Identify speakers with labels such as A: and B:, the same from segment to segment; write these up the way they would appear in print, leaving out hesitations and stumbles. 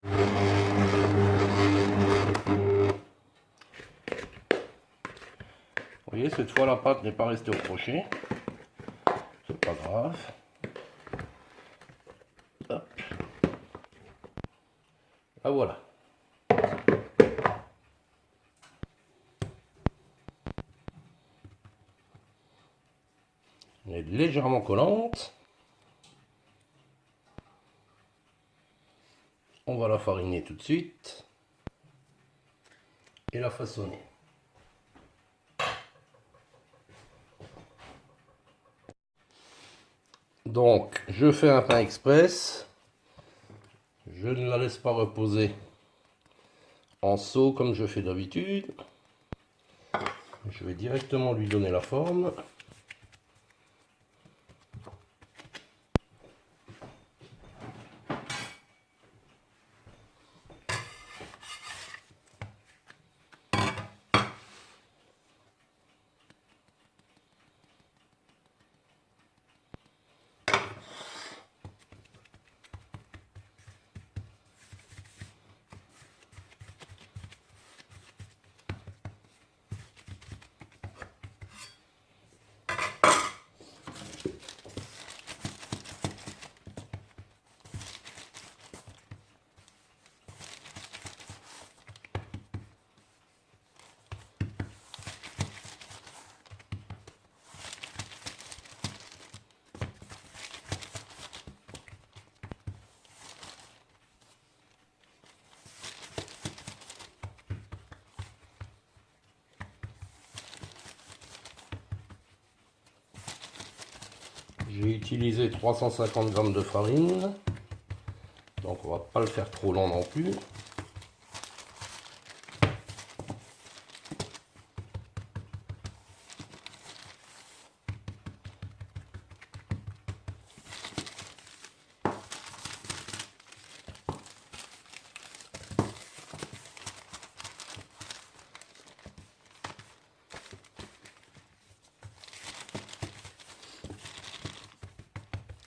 A: Vous voyez, cette fois la pâte n'est pas restée au crochet. C'est pas grave. Hop. Ah voilà. Elle est légèrement collante. On va la fariner tout de suite et la façonner. Donc, je fais un pain express. Je ne la laisse pas reposer en seau comme je fais d'habitude. Je vais directement lui donner la forme. J'ai utilisé 350 g de farine, donc on va pas le faire trop lent non plus.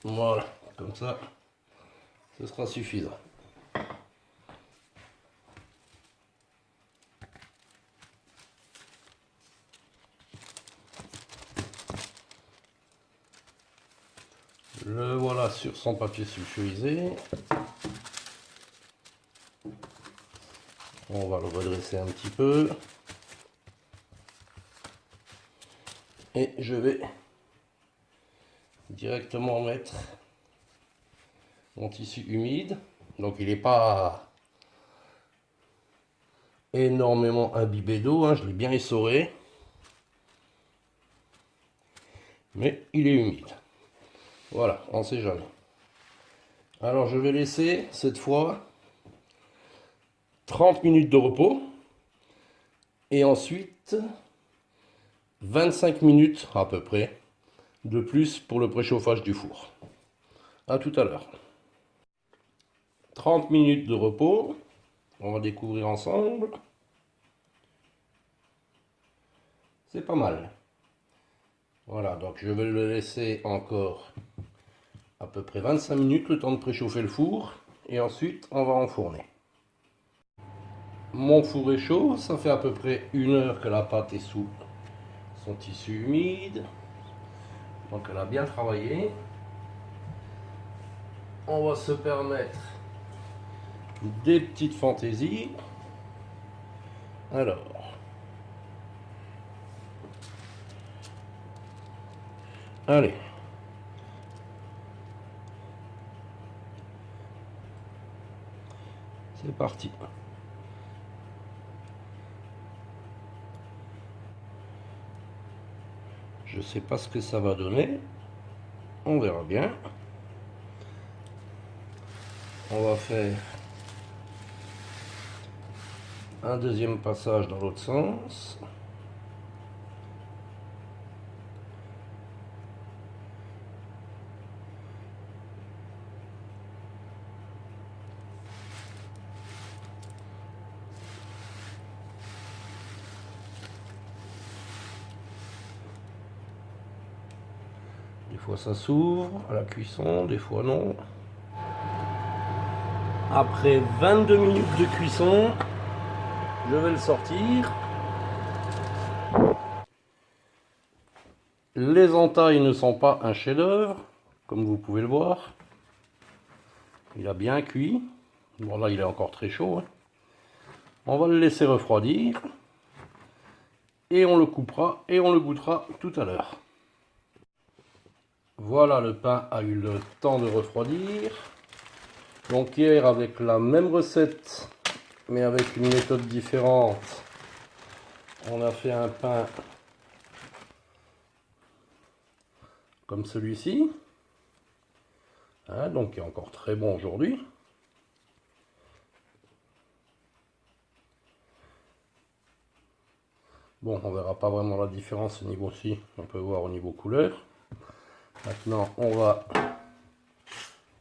A: Voilà, comme ça, ce sera suffisant. Le voilà sur son papier sulfurisé. On va le redresser un petit peu. Et je vais directement mettre mon tissu humide. Donc il n'est pas énormément imbibé d'eau, hein, je l'ai bien essoré. Mais il est humide. Voilà, on ne sait jamais. Alors je vais laisser cette fois 30 minutes de repos. Et ensuite 25 minutes à peu près de plus pour le préchauffage du four. A tout à l'heure. 30 minutes de repos. On va découvrir ensemble. C'est pas mal. Voilà, donc je vais le laisser encore à peu près 25 minutes, le temps de préchauffer le four. Et ensuite, on va enfourner. Mon four est chaud, ça fait à peu près 1 heure que la pâte est sous son tissu humide. Donc elle a bien travaillé. On va se permettre des petites fantaisies. Alors, allez. C'est parti. Je sais pas ce que ça va donner. On verra bien. On va faire un deuxième passage dans l'autre sens. Des fois ça s'ouvre à la cuisson, des fois non. Après 22 minutes de cuisson, je vais le sortir. Les entailles ne sont pas un chef-d'œuvre, comme vous pouvez le voir. Il a bien cuit. Bon là il est encore très chaud. On va le laisser refroidir. Et on le coupera et on le goûtera tout à l'heure. Voilà, le pain a eu le temps de refroidir. Donc hier, avec la même recette, mais avec une méthode différente, on a fait un pain comme celui-ci. Donc il est encore très bon aujourd'hui. Bon, on verra pas vraiment la différence au niveau-ci, on peut voir au niveau couleur. Maintenant, on va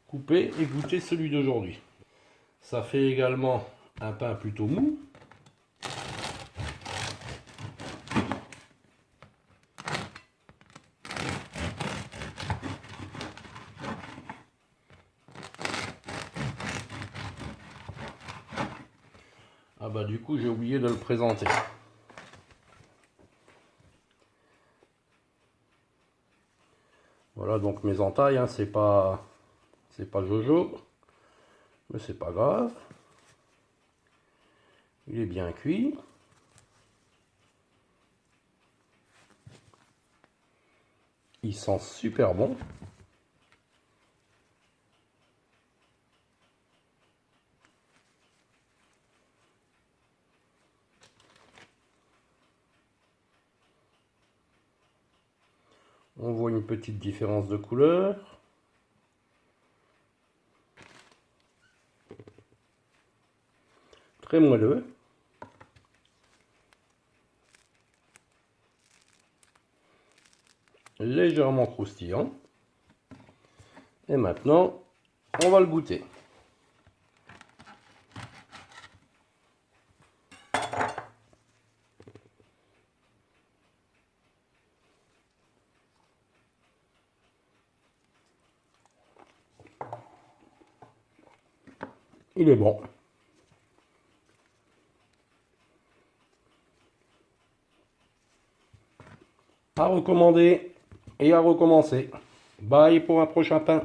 A: couper et goûter celui d'aujourd'hui. Ça fait également un pain plutôt mou. Ah bah du coup j'ai oublié de le présenter. Voilà donc mes entailles, c'est pas Jojo, mais c'est pas grave. Il est bien cuit. Il sent super bon. On voit une petite différence de couleur. Très moelleux. Légèrement croustillant. Et maintenant, on va le goûter. Il est bon. À recommander et à recommencer. Bye pour un prochain pain.